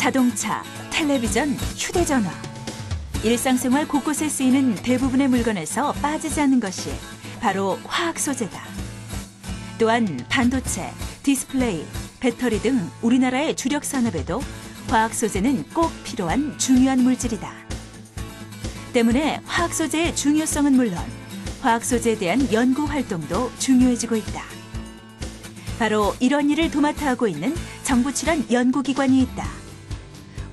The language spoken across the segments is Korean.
자동차, 텔레비전, 휴대전화. 일상생활 곳곳에 쓰이는 대부분의 물건에서 빠지지 않는 것이 바로 화학 소재다. 또한 반도체, 디스플레이, 배터리 등 우리나라의 주력 산업에도 화학 소재는 꼭 필요한 중요한 물질이다. 때문에 화학 소재의 중요성은 물론 화학 소재에 대한 연구 활동도 중요해지고 있다. 바로 이런 일을 도맡아 하고 있는 정부 출연 연구기관이 있다.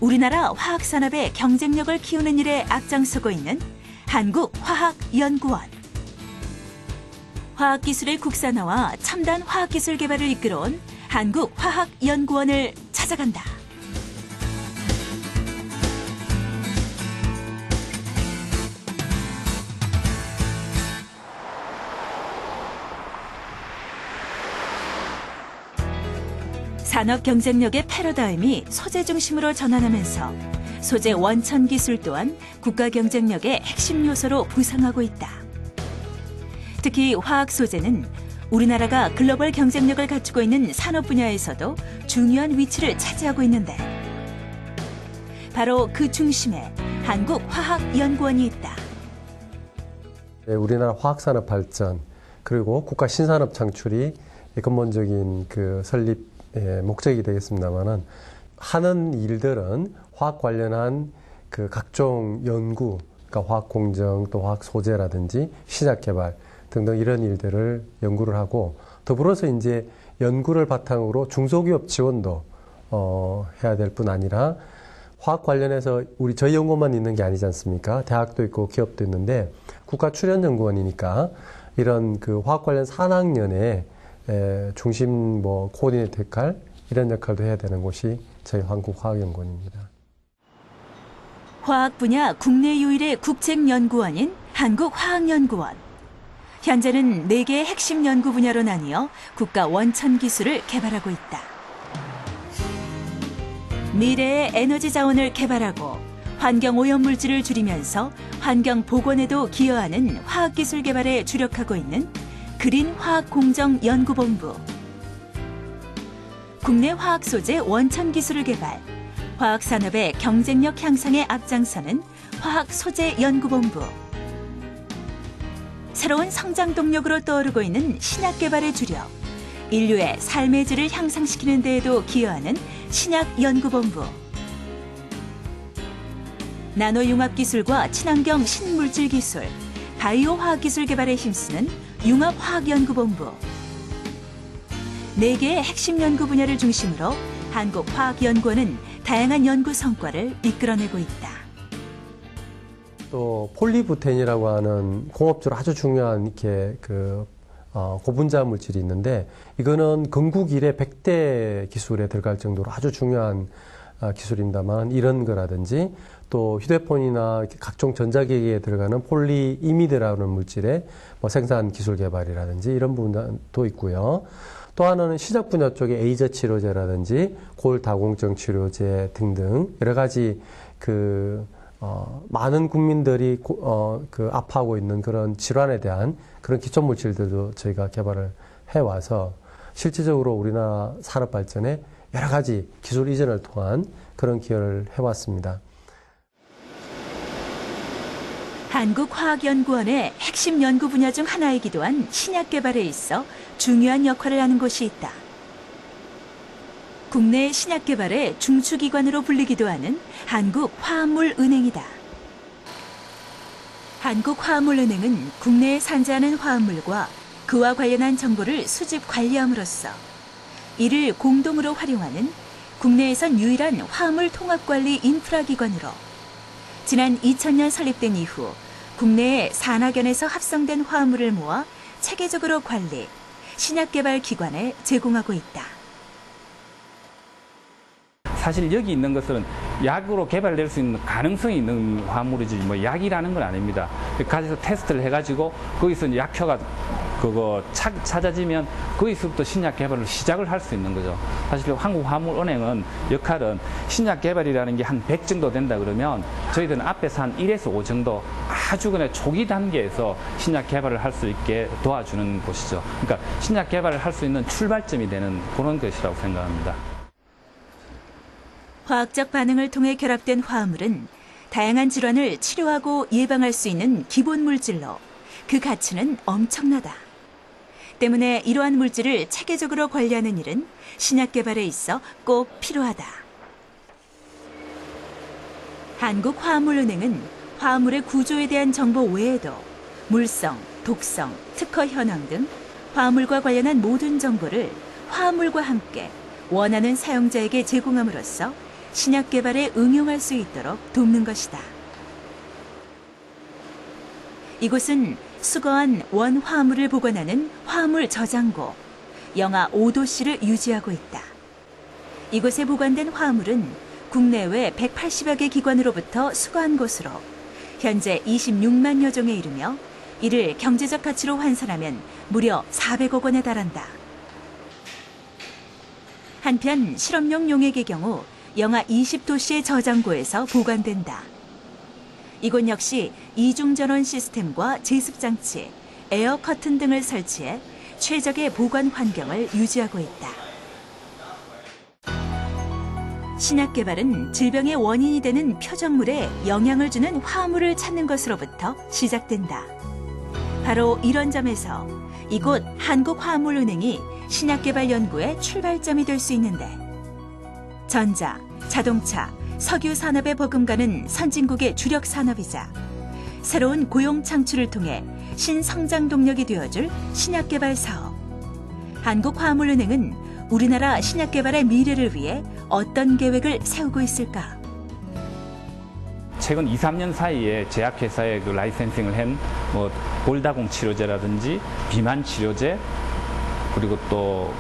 우리나라 화학 산업의 경쟁력을 키우는 일에 앞장서고 있는 한국화학연구원. 화학기술의 국산화와 첨단 화학기술 개발을 이끌어온 한국화학연구원을 찾아간다. 산업 경쟁력의 패러다임이 소재 중심으로 전환하면서 소재 원천 기술 또한 국가 경쟁력의 핵심 요소로 부상하고 있다. 특히 화학 소재는 우리나라가 글로벌 경쟁력을 갖추고 있는 산업 분야에서도 중요한 위치를 차지하고 있는데 바로 그 중심에 한국화학연구원이 있다. 우리나라 화학산업 발전 그리고 국가 신산업 창출이 근본적인 그 설립 목적이 되겠습니다만은 하는 일들은 화학 관련한 그 각종 연구, 그러니까 화학 공정 또 화학 소재라든지 신약 개발 등등 이런 일들을 연구를 하고 더불어서 이제 연구를 바탕으로 중소기업 지원도 해야 될 뿐 아니라 화학 관련해서 저희 연구만 있는 게 아니지 않습니까? 대학도 있고 기업도 있는데 국가 출연 연구원이니까 이런 그 화학 관련 산학년에 중심 코디네이터 역할 이런 역할도 해야 되는 곳이 저희 한국화학연구원입니다. 화학 분야 국내 유일의 국책연구원인 한국화학연구원. 현재는 4개의 핵심 연구 분야로 나뉘어 국가 원천 기술을 개발하고 있다. 미래의 에너지 자원을 개발하고 환경 오염 물질을 줄이면서 환경 복원에도 기여하는 화학기술 개발에 주력하고 있는 그린화학공정연구본부. 국내 화학소재 원천 기술을 개발, 화학산업의 경쟁력 향상에 앞장서는 화학소재연구본부. 새로운 성장 동력으로 떠오르고 있는 신약 개발의 주력, 인류의 삶의 질을 향상시키는 데에도 기여하는 신약연구본부. 나노융합기술과 친환경 신물질기술, 바이오 화학기술 개발에 힘쓰는 융합화학연구본부. 4개의 핵심 연구 분야를 중심으로 한국화학연구원은 다양한 연구 성과를 이끌어내고 있다. 또 폴리부텐이라고 하는 공업적으로 아주 중요한 이렇게 고분자 물질이 있는데 이거는 건국 이래 100대 기술에 들어갈 정도로 아주 중요한 기술입니다만 이런 거라든지 또 휴대폰이나 각종 전자기기에 들어가는 폴리이미드라는 물질의 생산 기술 개발이라든지 이런 부분도 있고요. 또 하나는 시작 분야 쪽에 에이저 치료제라든지 골다공증 치료제 등등 여러 가지 많은 국민들이 아파하고 있는 그런 질환에 대한 그런 기초 물질들도 저희가 개발을 해와서 실질적으로 우리나라 산업 발전에 여러 가지 기술 이전을 통한 그런 기여를 해왔습니다. 한국화학연구원의 핵심 연구 분야 중 하나이기도 한 신약 개발에 있어 중요한 역할을 하는 곳이 있다. 국내 신약 개발의 중추기관으로 불리기도 하는 한국화합물은행이다. 한국화합물은행은 국내에 산재하는 화합물과 그와 관련한 정보를 수집 관리함으로써 이를 공동으로 활용하는 국내에선 유일한 화합물 통합관리 인프라기관으로 지난 2000년 설립된 이후 국내의 산학연에서 합성된 화합물을 모아 체계적으로 관리, 신약개발 기관에 제공하고 있다. 사실 여기 있는 것은 약으로 개발될 수 있는 가능성이 있는 화합물이지 약이라는 건 아닙니다. 가서 테스트를 해가지고 거기서 약효가 찾아지면 거기서부터 신약 개발을 시작을 할 수 있는 거죠. 사실 한국화합물은행은 역할은 신약 개발이라는 게 한 100 정도 된다 그러면 저희들은 앞에서 한 1에서 5 정도 아주 그냥 초기 단계에서 신약 개발을 할 수 있게 도와주는 곳이죠. 그러니까 신약 개발을 할 수 있는 출발점이 되는 그런 것이라고 생각합니다. 화학적 반응을 통해 결합된 화합물은 다양한 질환을 치료하고 예방할 수 있는 기본 물질로 그 가치는 엄청나다. 때문에 이러한 물질을 체계적으로 관리하는 일은 신약 개발에 있어 꼭 필요하다. 한국화합물은행은 화합물의 구조에 대한 정보 외에도 물성, 독성, 특허 현황 등 화합물과 관련한 모든 정보를 화합물과 함께 원하는 사용자에게 제공함으로써 신약 개발에 응용할 수 있도록 돕는 것이다. 이곳은 수거한 원 화합물을 보관하는 화합물 저장고 영하 5도씨를 유지하고 있다. 이곳에 보관된 화합물은 국내외 180여 개 기관으로부터 수거한 것으로 현재 26만여 종에 이르며 이를 경제적 가치로 환산하면 무려 400억 원에 달한다. 한편 실험용 용액의 경우 영하 20도씨의 저장고에서 보관된다. 이곳 역시 이중전원 시스템과 제습장치, 에어 커튼 등을 설치해 최적의 보관 환경을 유지하고 있다. 신약 개발은 질병의 원인이 되는 표적물에 영향을 주는 화합물을 찾는 것으로부터 시작된다. 바로 이런 점에서 이곳 한국화합물은행이 신약 개발 연구의 출발점이 될 수 있는데, 전자, 자동차, 석유 산업에 버금가는 선진국의 주력 산업이자 새로운 고용 창출을 통해 신성장 동력이 되어줄 신약 개발 사업. 한국화합물은행은 우리나라 신약 개발의 미래를 위해 어떤 계획을 세우고 있을까? 최근 2, 3년 사이에 제약회사에 그 라이센싱을 한 골다공 치료제라든지 비만 치료제, 그리고 또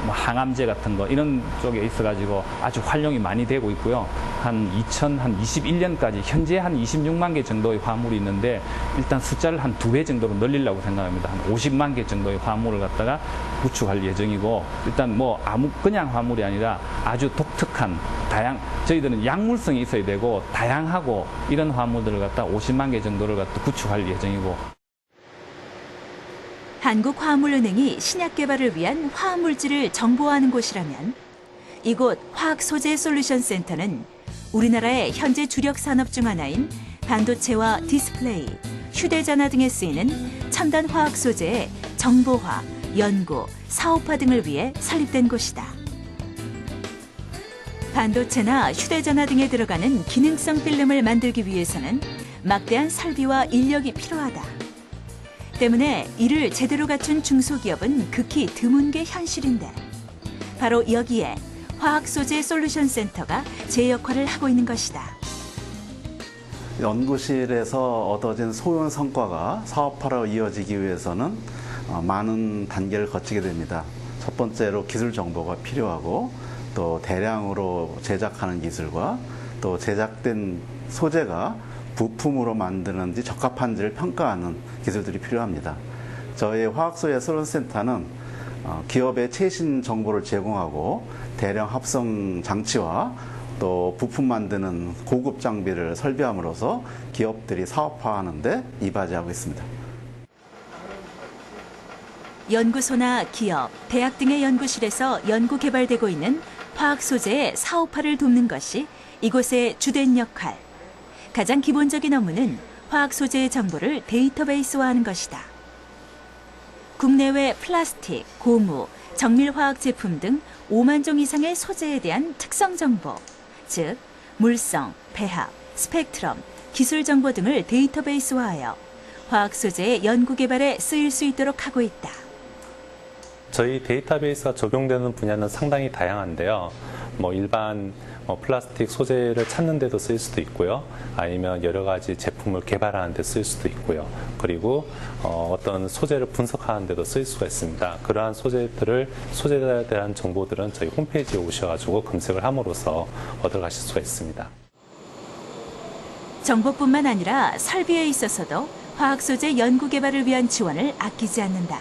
항암제 같은 거 이런 쪽에 있어가지고 아주 활용이 많이 되고 있고요. 한 2021년까지 현재 한 26만 개 정도의 화합물이 있는데 일단 숫자를 한 2배 정도로 늘리려고 생각합니다. 한 50만 개 정도의 화합물을 갖다가 구축할 예정이고, 일단 아무 그냥 화합물이 아니라 아주 독특한 저희들은 약물성이 있어야 되고 다양하고 이런 화합물들을 갖다 50만 개 정도를 갖다 구축할 예정이고. 한국화합물은행이 신약 개발을 위한 화합물질을 정보화하는 곳이라면 이곳 화학소재솔루션센터는 우리나라의 현재 주력 산업 중 하나인 반도체와 디스플레이, 휴대전화 등에 쓰이는 첨단 화학 소재의 정보화, 연구, 사업화 등을 위해 설립된 곳이다. 반도체나 휴대전화 등에 들어가는 기능성 필름을 만들기 위해서는 막대한 설비와 인력이 필요하다. 때문에 이를 제대로 갖춘 중소기업은 극히 드문 게 현실인데, 바로 여기에 화학소재솔루션센터가 제 역할을 하고 있는 것이다. 연구실에서 얻어진 소연 성과가 사업화로 이어지기 위해서는 많은 단계를 거치게 됩니다. 첫 번째로 기술 정보가 필요하고, 또 대량으로 제작하는 기술과 또 제작된 소재가 부품으로 만드는지 적합한지를 평가하는 기술들이 필요합니다. 저희 화학소재솔루션센터는 기업의 최신 정보를 제공하고 대량 합성 장치와 또 부품 만드는 고급 장비를 설비함으로써 기업들이 사업화하는 데 이바지하고 있습니다. 연구소나 기업, 대학 등의 연구실에서 연구 개발되고 있는 화학 소재의 사업화를 돕는 것이 이곳의 주된 역할. 가장 기본적인 업무는 화학 소재의 정보를 데이터베이스화하는 것이다. 국내외 플라스틱, 고무, 정밀화학 제품 등 5만 종 이상의 소재에 대한 특성 정보, 즉 물성, 배합, 스펙트럼, 기술 정보 등을 데이터베이스화하여 화학 소재의 연구 개발에 쓰일 수 있도록 하고 있다. 저희 데이터베이스가 적용되는 분야는 상당히 다양한데요. 일반 플라스틱 소재를 찾는 데도 쓸 수도 있고요. 아니면 여러 가지 제품을 개발하는 데 쓸 수도 있고요. 그리고 어떤 소재를 분석하는 데도 쓸 수가 있습니다. 그러한 소재에 대한 정보들은 저희 홈페이지에 오셔가지고 검색을 함으로써 얻어가실 수가 있습니다. 정보뿐만 아니라 설비에 있어서도 화학소재 연구 개발을 위한 지원을 아끼지 않는다.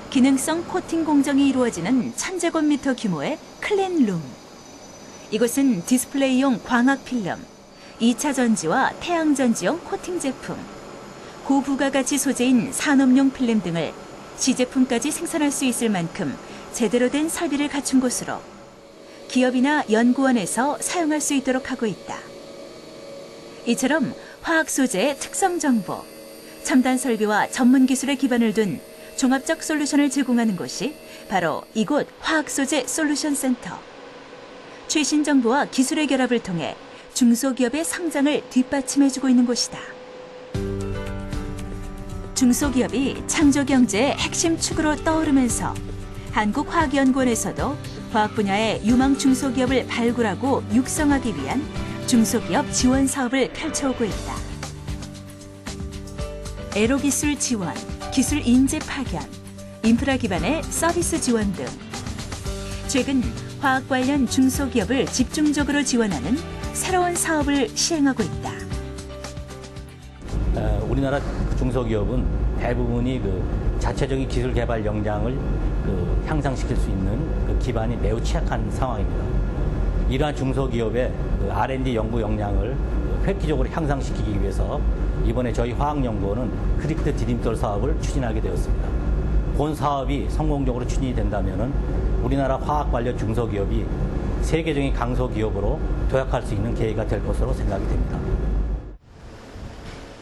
기능성 코팅 공정이 이루어지는 1000제곱미터 규모의 클린룸. 이곳은 디스플레이용 광학 필름, 2차 전지와 태양 전지용 코팅 제품, 고부가가치 소재인 산업용 필름 등을 시제품까지 생산할 수 있을 만큼 제대로 된 설비를 갖춘 곳으로 기업이나 연구원에서 사용할 수 있도록 하고 있다. 이처럼 화학 소재의 특성 정보, 첨단 설비와 전문 기술의 기반을 둔 종합적 솔루션을 제공하는 곳이 바로 이곳 화학소재 솔루션센터. 최신 정보와 기술의 결합을 통해 중소기업의 성장을 뒷받침해주고 있는 곳이다. 중소기업이 창조경제의 핵심 축으로 떠오르면서 한국화학연구원에서도 화학 분야의 유망 중소기업을 발굴하고 육성하기 위한 중소기업 지원 사업을 펼쳐오고 있다. 애로기술 지원, 기술 인재 파견, 인프라 기반의 서비스 지원 등 최근 화학 관련 중소기업을 집중적으로 지원하는 새로운 사업을 시행하고 있다. 우리나라 중소기업은 대부분이 자체적인 기술 개발 역량을 향상시킬 수 있는 기반이 매우 취약한 상황입니다. 이러한 중소기업의 R&D 연구 역량을 획기적으로 향상시키기 위해서 이번에 저희 화학연구원은 크리프트 디딤돌 사업을 추진하게 되었습니다. 본 사업이 성공적으로 추진이 된다면 우리나라 화학 관련 중소기업이 세계적인 강소기업으로 도약할 수 있는 계기가 될 것으로 생각이 됩니다.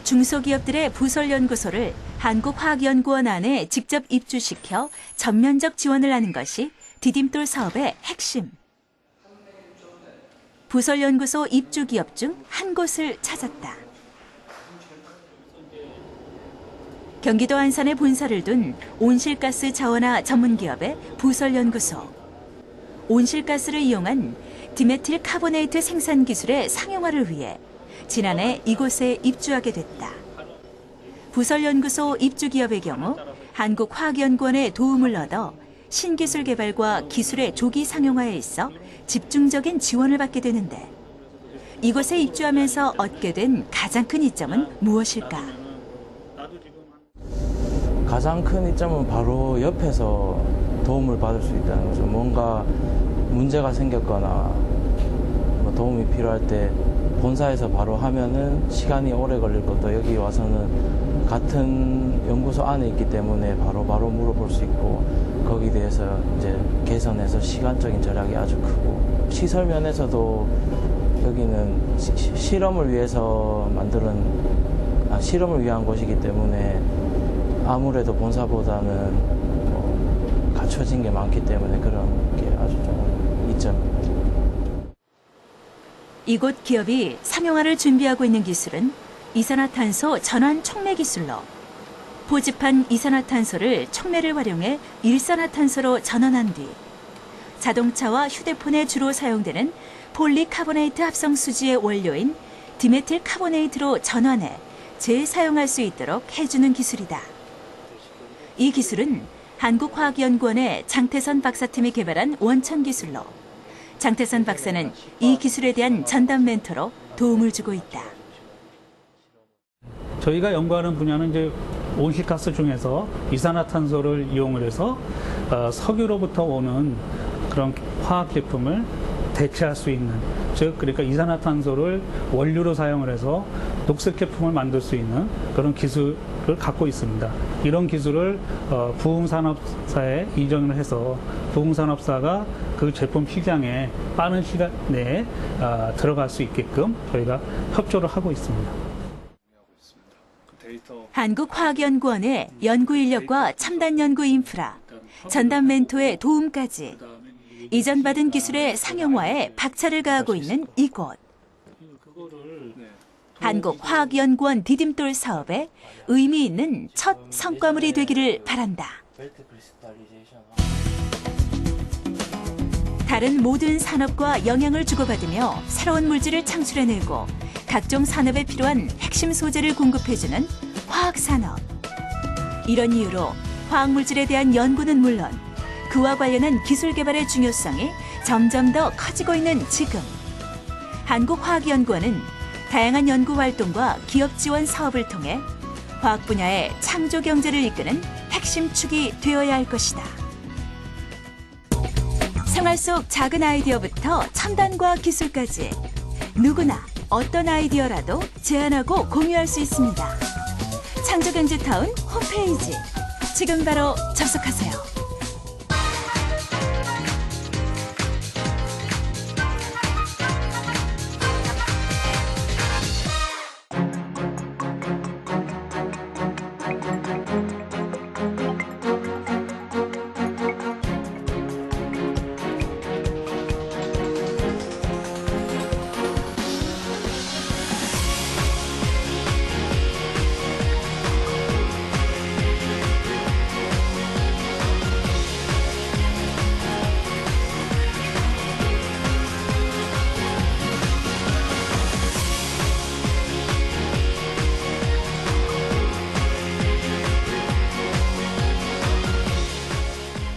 중소기업들의 부설연구소를 한국화학연구원 안에 직접 입주시켜 전면적 지원을 하는 것이 디딤돌 사업의 핵심. 부설연구소 입주 기업 중 한 곳을 찾았다. 경기도 안산에 본사를 둔 온실가스 자원화 전문기업의 부설연구소. 온실가스를 이용한 디메틸 카보네이트 생산 기술의 상용화를 위해 지난해 이곳에 입주하게 됐다. 부설연구소 입주기업의 경우 한국화학연구원의 도움을 얻어 신기술 개발과 기술의 조기 상용화에 있어 집중적인 지원을 받게 되는데 이곳에 입주하면서 얻게 된 가장 큰 이점은 무엇일까? 가장 큰 이점은 바로 옆에서 도움을 받을 수 있다는 거죠. 뭔가 문제가 생겼거나 도움이 필요할 때 본사에서 바로 하면은 시간이 오래 걸릴 것도 여기 와서는 같은 연구소 안에 있기 때문에 바로 물어볼 수 있고 거기에 대해서 이제 개선해서 시간적인 절약이 아주 크고 시설 면에서도 여기는 실험을 위해서 실험을 위한 곳이기 때문에 아무래도 본사보다는 갖춰진 게 많기 때문에 그런 게 아주 좀 이점입니다. 이곳 기업이 상용화를 준비하고 있는 기술은 이산화탄소 전환 촉매 기술로 포집한 이산화탄소를 촉매를 활용해 일산화탄소로 전환한 뒤 자동차와 휴대폰에 주로 사용되는 폴리카보네이트 합성 수지의 원료인 디메틸 카보네이트로 전환해 재사용할 수 있도록 해주는 기술이다. 이 기술은 한국화학연구원의 장태선 박사팀이 개발한 원천 기술로 장태선 박사는 이 기술에 대한 전담 멘토로 도움을 주고 있다. 저희가 연구하는 분야는 이제 온실가스 중에서 이산화탄소를 이용을 해서 석유로부터 오는 그런 화학 제품을 대체할 수 있는, 즉 그러니까 이산화탄소를 원료로 사용을 해서 녹색 제품을 만들 수 있는 그런 기술을 갖고 있습니다. 이런 기술을 부흥산업사에 이전을 해서 부흥산업사가 그 제품 시장에 빠른 시간 내에 들어갈 수 있게끔 저희가 협조를 하고 있습니다. 한국화학연구원의 연구 인력과 첨단 연구 인프라, 전담 멘토의 도움까지 이전 받은 기술의 상용화에 박차를 가하고 있는 이곳. 한국화학연구원 디딤돌 사업에 의미 있는 첫 성과물이 되기를 바란다. 다른 모든 산업과 영향을 주고받으며 새로운 물질을 창출해내고 각종 산업에 필요한 핵심 소재를 공급해주는 화학산업. 이런 이유로 화학물질에 대한 연구는 물론 그와 관련한 기술 개발의 중요성이 점점 더 커지고 있는 지금 한국화학연구원은 다양한 연구 활동과 기업 지원 사업을 통해 화학 분야의 창조 경제를 이끄는 핵심 축이 되어야 할 것이다. 생활 속 작은 아이디어부터 첨단과학 기술까지 누구나 어떤 아이디어라도 제안하고 공유할 수 있습니다. 창조경제타운 홈페이지 지금 바로 접속하세요.